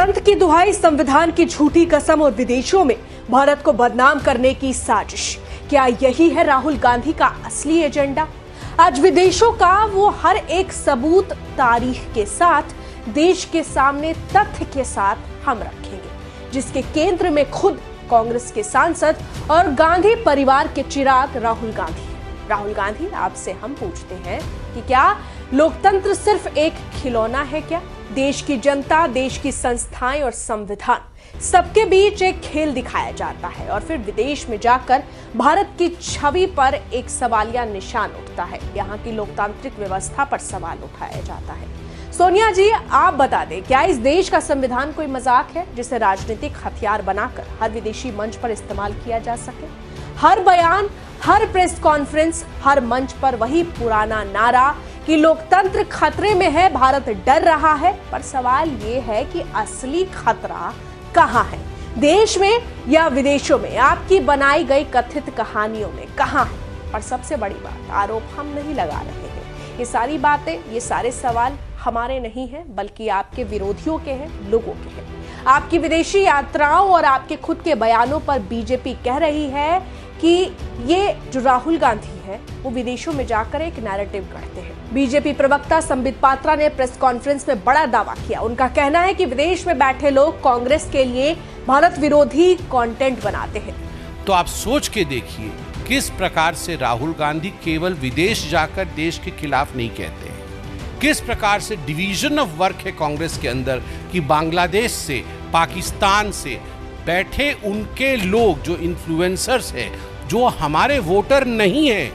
लोकतंत्र की दुहाई, संविधान की झूठी कसम और विदेशों में भारत को बदनाम करने की साजिश। क्या यही है राहुल गांधी का असली एजेंडा? आज विदेशों का वो हर एक सबूत तारीख के साथ, देश के सामने तथ्य के साथ हम रखेंगे, जिसके केंद्र में खुद कांग्रेस के सांसद और गांधी परिवार के चिराग राहुल गांधी हैं। राहुल गांधी, आपसे हम पूछते हैं कि क्या लोकतंत्र सिर्फ एक खिलौना है? क्या देश की जनता, देश की संस्थाएं और संविधान, सबके बीच एक खेल दिखाया जाता है और फिर विदेश में जाकर भारत की छवि पर एक सवालिया निशान उठता है? यहाँ की लोकतांत्रिक व्यवस्था पर सवाल उठाया जाता है। सोनिया जी, आप बता दें, क्या इस देश का संविधान कोई मजाक है जिसे राजनीतिक हथियार बनाकर हर विदेशी मंच पर इस्तेमाल किया जा सके? हर बयान, हर प्रेस कॉन्फ्रेंस, हर मंच पर वही पुराना नारा कि लोकतंत्र खतरे में है, भारत डर रहा है। पर सवाल ये है कि असली खतरा कहाँ है, देश में या विदेशों में? आपकी बनाई गई कथित कहानियों में कहाँ है? और सबसे बड़ी बात, आरोप हम नहीं लगा रहे हैं। ये सारी बातें, ये सारे सवाल हमारे नहीं हैं, बल्कि आपके विरोधियों के हैं, लोगों के हैं। आपकी विदेशी यात्राओं और आपके खुद के बयानों पर बीजेपी कह रही है कि ये जो राहुल गांधी है वो विदेशों में जाकर एक नैरेटिव गढ़ते हैं। बीजेपी प्रवक्ता संबित पात्रा ने प्रेस कॉन्फ्रेंस में बड़ा दावा किया। उनका कहना है कि विदेश में बैठे लोग कांग्रेस के लिए भारत विरोधी कंटेंट बनाते हैं। तो आप सोच के देखिए किस प्रकार से राहुल गांधी केवल विदेश जाकर देश के खिलाफ नहीं कहते हैं, किस प्रकार से डिवीजन ऑफ वर्क है कांग्रेस के अंदर कि बांग्लादेश से, पाकिस्तान से बैठे उनके लोग जो इन्फ्लुएंसर्स हैं, जो हमारे वोटर नहीं हैं,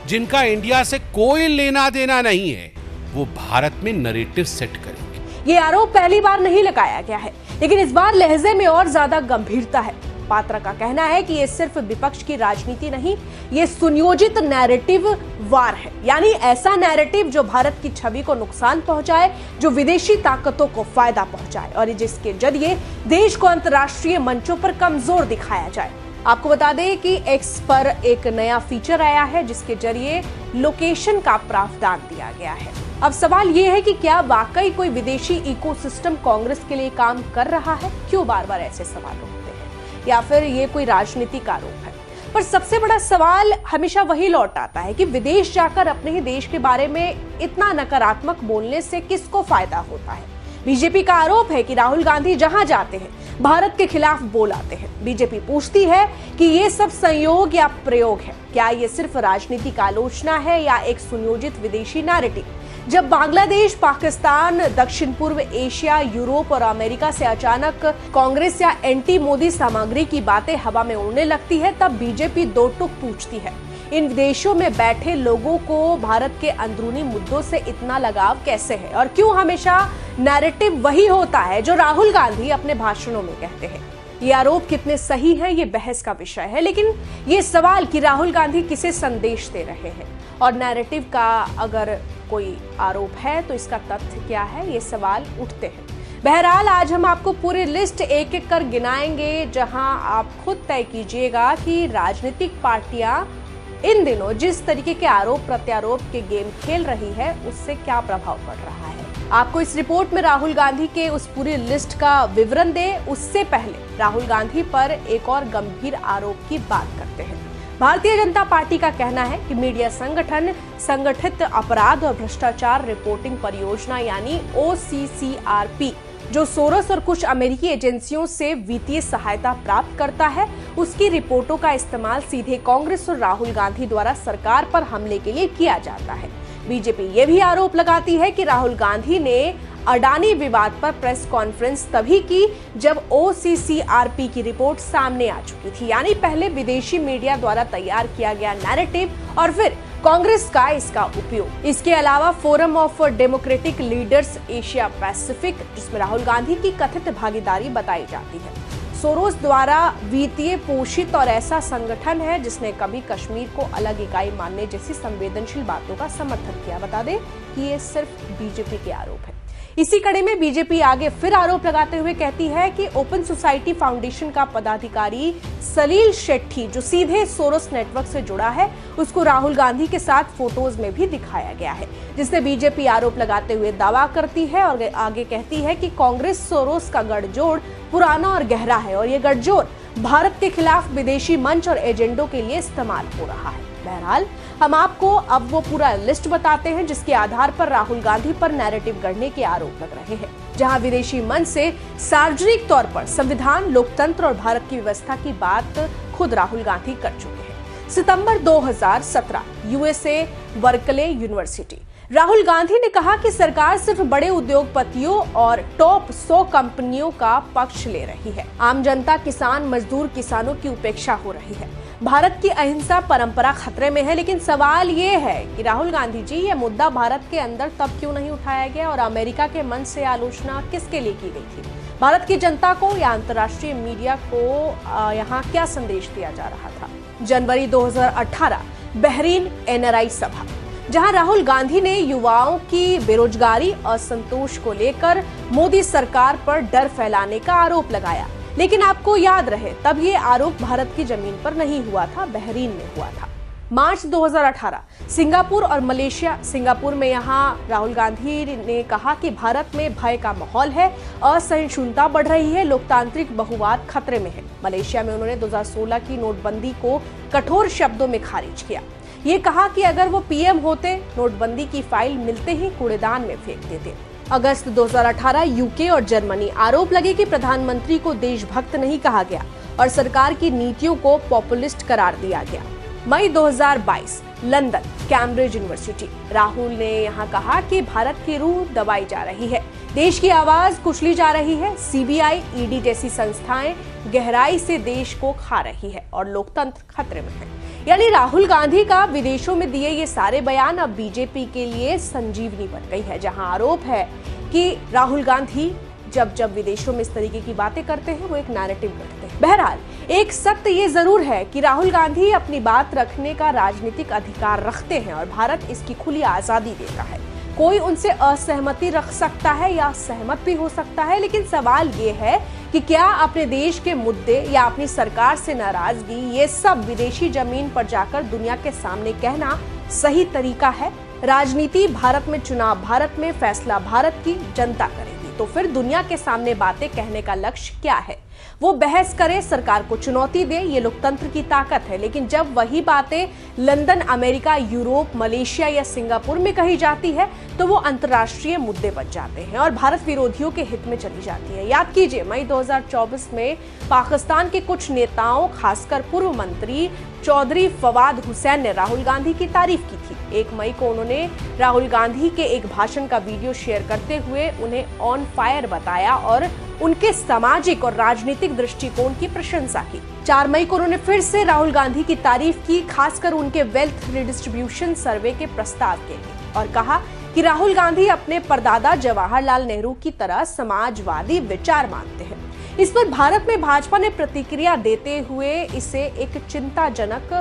जिनका इंडिया से कोई लेना देना नहीं है, वो भारत में नैरेटिव सेट करेंगे। ये आरोप पहली बार नहीं लगाया गया है, लेकिन इस बार लहजे में और ज्यादा गंभीरता है। पात्रा का कहना है कि ये सिर्फ विपक्ष की राजनीति नहीं, ये सुनियोजित नैरेटिव वार है। यानी ऐसा नैरेटिव जो भारत की छवि को नुकसान पहुंचाए, जो विदेशी ताकतों को फायदा पहुंचाए और जिसके जरिए देश को अंतर्राष्ट्रीय मंचों पर कमजोर दिखाया जाए। आपको बता दें कि एक्स पर एक नया फीचर आया है जिसके जरिए लोकेशन का प्रावधान दिया गया है। अब सवाल यह है कि क्या वाकई कोई विदेशी इकोसिस्टम कांग्रेस के लिए काम कर रहा है? क्यों बार बार ऐसे सवाल उठते हैं, या फिर ये कोई राजनीतिक आरोप है? पर सबसे बड़ा सवाल हमेशा वही लौट आता है कि विदेश जाकर अपने ही देश के बारे में इतना नकारात्मक बोलने से किसको फायदा होता है? बीजेपी का आरोप है कि राहुल गांधी जहां जाते हैं भारत के खिलाफ बोल आते हैं। बीजेपी पूछती है कि ये सब संयोग या प्रयोग है? क्या ये सिर्फ राजनीतिक आलोचना है या एक सुनियोजित विदेशी नैरेटिव? जब बांग्लादेश, पाकिस्तान, दक्षिण पूर्व एशिया, यूरोप और अमेरिका से अचानक कांग्रेस या एंटी मोदी सामग्री की बातें हवा में उड़ने लगती है, तब बीजेपी दो टूक पूछती है, इन विदेशों में बैठे लोगों को भारत के अंदरूनी मुद्दों से इतना लगाव कैसे है? और क्यों हमेशा नैरेटिव वही होता है जो राहुल गांधी अपने भाषणों में कहते हैं? ये आरोप कितने सही हैं, ये बहस का विषय है, लेकिन ये सवाल कि राहुल गांधी किसे संदेश दे रहे हैं और नैरेटिव का अगर कोई आरोप है तो इसका तथ्य क्या है, ये सवाल उठते हैं। बहरहाल आज हम आपको पूरी लिस्ट एक एक कर गिनाएंगे, जहां आप खुद तय कीजिएगा कि राजनीतिक पार्टियां इन दिनों जिस तरीके के आरोप प्रत्यारोप के गेम खेल रही है उससे क्या प्रभाव पड़ रहा है। आपको इस रिपोर्ट में राहुल गांधी के उस पूरी लिस्ट का विवरण दे, उससे पहले राहुल गांधी पर एक और गंभीर आरोप की बात करते हैं। भारतीय जनता पार्टी का कहना है कि मीडिया संगठन संगठित अपराध और भ्रष्टाचार रिपोर्टिंग परियोजना यानी OCCRP, जो सोरोस और कुछ अमेरिकी एजेंसियों से वित्तीय सहायता प्राप्त करता है, उसकी रिपोर्टों का इस्तेमाल सीधे कांग्रेस और राहुल गांधी द्वारा सरकार पर हमले के लिए किया जाता है। बीजेपी ये भी आरोप लगाती है कि राहुल गांधी ने अडानी विवाद पर प्रेस कॉन्फ्रेंस तभी की जब OCCRP की रिपोर्ट सामने आ चुकी थी, यानी पहले विदेशी मीडिया द्वारा तैयार किया गया नैरेटिव और फिर कांग्रेस का इसका उपयोग। इसके अलावा forum of democratic leaders Asia Pacific, जिसमें राहुल गांधी की कथित भागीदारी बताई जाती है, सोरोस द्वारा वित्तीय पोषित और ऐसा संगठन है जिसने कभी कश्मीर को अलग इकाई मानने जैसी संवेदनशील बातों का समर्थन किया। बता दें कि ये सिर्फ बीजेपी के आरोप है। इसी कड़ी में बीजेपी आगे फिर आरोप लगाते हुए कहती है कि ओपन सोसाइटी फाउंडेशन का पदाधिकारी सलील शेट्टी, जो सीधे सोरोस नेटवर्क से जुड़ा है, उसको राहुल गांधी के साथ फोटोज में भी दिखाया गया है, जिससे बीजेपी आरोप लगाते हुए दावा करती है और आगे कहती है कि कांग्रेस सोरोस का गठजोड़ पुराना और गहरा है और ये गठजोड़ भारत के खिलाफ विदेशी मंच और एजेंडों के लिए इस्तेमाल हो रहा है। बहरहाल हम आपको अब वो पूरा लिस्ट बताते हैं जिसके आधार पर राहुल गांधी पर नैरेटिव गढ़ने के आरोप लग रहे हैं, जहां विदेशी मंच से सार्वजनिक तौर पर संविधान, लोकतंत्र और भारत की व्यवस्था की बात खुद राहुल गांधी कर चुके हैं। सितंबर 2017 USA Berkeley university, Rahul Gandhi ने कहा कि सरकार सिर्फ बड़े उद्योगपतियों और टॉप 100 कंपनियों का पक्ष ले रही है। आम जनता, किसान, मजदूर, किसानों की उपेक्षा हो रही है। भारत की अहिंसा परंपरा खतरे में है। लेकिन सवाल ये है कि राहुल गांधी जी, ये मुद्दा भारत के अंदर तब क्यों नहीं उठाया गया और अमेरिका के मंच से आलोचना किसके लिए की गई थी? भारत की जनता को या अंतर्राष्ट्रीय मीडिया को यहाँ क्या संदेश दिया जा रहा था? जनवरी 2018 बहरीन एनआरआई सभा, जहां राहुल गांधी ने युवाओं की बेरोजगारी, असंतोष को लेकर मोदी सरकार पर डर फैलाने का आरोप लगाया। लेकिन आपको याद रहे, तब ये आरोप भारत की जमीन पर नहीं हुआ था, बहरीन में हुआ था। मार्च 2018 सिंगापुर और मलेशिया। सिंगापुर में यहां राहुल गांधी ने कहा कि भारत में भय का माहौल है, असहिष्णुता बढ़ रही है, लोकतांत्रिक बहुवाद खतरे में है। मलेशिया में उन्होंने 2016 की नोटबंदी को कठोर शब्दों में खारिज किया। ये कहा कि अगर वो पीएम होते, नोटबंदी की फाइल मिलते ही कूड़ेदान में फेंक देते। अगस्त 2018 यूके और जर्मनी, आरोप लगे कि प्रधानमंत्री को देशभक्त नहीं कहा गया और सरकार की नीतियों को पॉपुलिस्ट करार दिया गया। मई 2022 लंदन कैम्ब्रिज यूनिवर्सिटी, राहुल ने यहां कहा कि भारत की रूह दबाई जा रही है, देश की आवाज कुचली जा रही है, सीबीआई, ईडी जैसी संस्थाएं गहराई से देश को खा रही है और लोकतंत्र खतरे में है। यानी राहुल गांधी का विदेशों में दिए ये सारे बयान अब बीजेपी के लिए संजीवनी बन गई है, जहां आरोप है कि राहुल गांधी जब विदेशों में इस तरीके की बातें करते हैं, वो एक नैरेटिव गढ़ते हैं। बहरहाल एक सत्य ये जरूर है कि राहुल गांधी अपनी बात रखने का राजनीतिक अधिकार रखते हैं और भारत इसकी खुली आजादी देता है। कोई उनसे असहमति रख सकता है या सहमत भी हो सकता है, लेकिन सवाल ये है कि क्या अपने देश के मुद्दे या अपनी सरकार से नाराजगी, ये सब विदेशी जमीन पर जाकर दुनिया के सामने कहना सही तरीका है? राजनीति भारत में, चुनाव भारत में, फैसला भारत की जनता करेगी। तो फिर दुनिया के सामने बातें कहने का लक्ष्य क्या है? वो बहस करे, सरकार को चुनौती दे, ये लोकतंत्र की ताकत है। लेकिन जब वही बातें लंदन, अमेरिका, यूरोप, मलेशिया या सिंगापुर में कही जाती है तो वो अंतर्राष्ट्रीय मुद्दे बन जाते हैं और भारत विरोधियों के हित में चली जाती है। याद कीजिए, मई 2024 में पाकिस्तान के कुछ नेताओं, खासकर पूर्व मंत्री चौधरी फवाद हुसैन ने राहुल गांधी की तारीफ की थी। 1 मई को उन्होंने राहुल गांधी के एक भाषण का वीडियो शेयर करते हुए उन्हें ऑन फायर बताया और उनके सामाजिक और राजनीतिक दृष्टिकोण की प्रशंसा की। 4 मई को उन्होंने फिर से राहुल गांधी की तारीफ की, खासकर उनके वेल्थ रिडिस्ट्रीब्यूशन सर्वे के प्रस्ताव के लिए, और कहा कि राहुल गांधी अपने परदादा जवाहरलाल नेहरू की तरह समाजवादी विचार मानते हैं। इस पर भारत में भाजपा ने प्रतिक्रिया देते हुए इसे एक चिंताजनक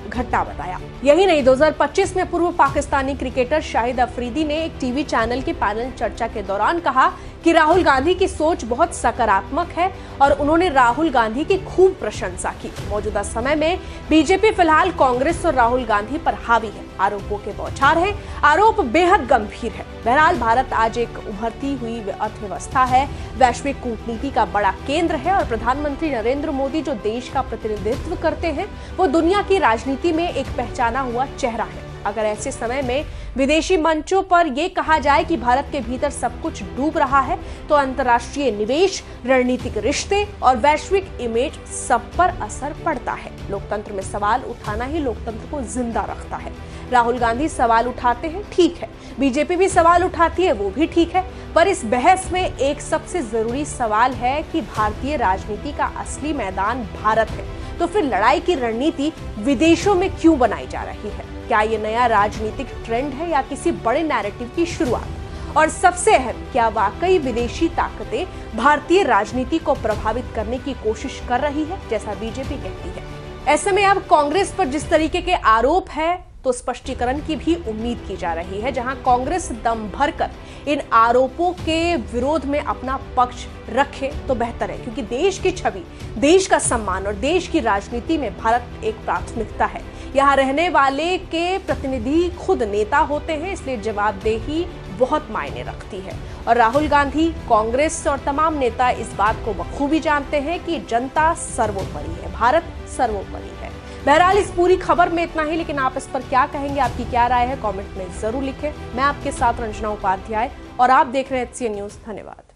घटना बताया। यही नहीं, 2025 में पूर्व पाकिस्तानी क्रिकेटर शाहिद अफरीदी ने एक टीवी चैनल के पैनल चर्चा के दौरान कहा कि राहुल गांधी की सोच बहुत सकारात्मक है और उन्होंने राहुल गांधी की खूब प्रशंसा की। मौजूदा समय में बीजेपी फिलहाल कांग्रेस और राहुल गांधी पर हावी है, आरोपों के बौछार हैं, आरोप बेहद गंभीर है। बहरहाल भारत आज एक उभरती हुई अर्थव्यवस्था है, वैश्विक कूटनीति का बड़ा केंद्र है और प्रधानमंत्री नरेंद्र मोदी जो देश का प्रतिनिधित्व करते हैं, वो दुनिया की राजनीति में एक पहचाना हुआ चेहरा है। अगर ऐसे समय में विदेशी मंचों पर यह कहा जाए कि भारत के भीतर सब कुछ डूब रहा है, तो अंतर्राष्ट्रीय निवेश, रणनीतिक रिश्ते और वैश्विक इमेज सब पर असर पड़ता है। लोकतंत्र में सवाल उठाना ही लोकतंत्र को जिंदा रखता है। राहुल गांधी सवाल उठाते हैं, ठीक है, बीजेपी भी सवाल उठाती है, वो भी ठीक है, पर इस बहस में एक सबसे जरूरी सवाल है कि भारतीय राजनीति का असली मैदान भारत है, तो फिर लड़ाई की रणनीति विदेशों में क्यों बनाई जा रही है? क्या ये नया राजनीतिक ट्रेंड है या किसी बड़े नैरेटिव की शुरुआत? और सबसे अहम, क्या वाकई विदेशी ताकतें भारतीय राजनीति को प्रभावित करने की कोशिश कर रही है, जैसा बीजेपी कहती है? ऐसे में अब कांग्रेस पर जिस तरीके के आरोप है, तो स्पष्टीकरण की भी उम्मीद की जा रही है, जहां कांग्रेस दम भरकर इन आरोपों के विरोध में अपना पक्ष रखे तो बेहतर है, क्योंकि देश की छवि, देश का सम्मान और देश की राजनीति में भारत एक प्राथमिकता है। यहाँ रहने वाले के प्रतिनिधि खुद नेता होते हैं, इसलिए जवाबदेही बहुत मायने रखती है। और राहुल गांधी, कांग्रेस और तमाम नेता इस बात को बखूबी जानते हैं कि जनता सर्वोपरि है, भारत सर्वोपरि है। बहरहाल इस पूरी खबर में इतना ही, लेकिन आप इस पर क्या कहेंगे, आपकी क्या राय है, कमेंट में जरूर लिखें। मैं आपके साथ रंजना उपाध्याय और आप देख रहे हैं HCN न्यूज। धन्यवाद।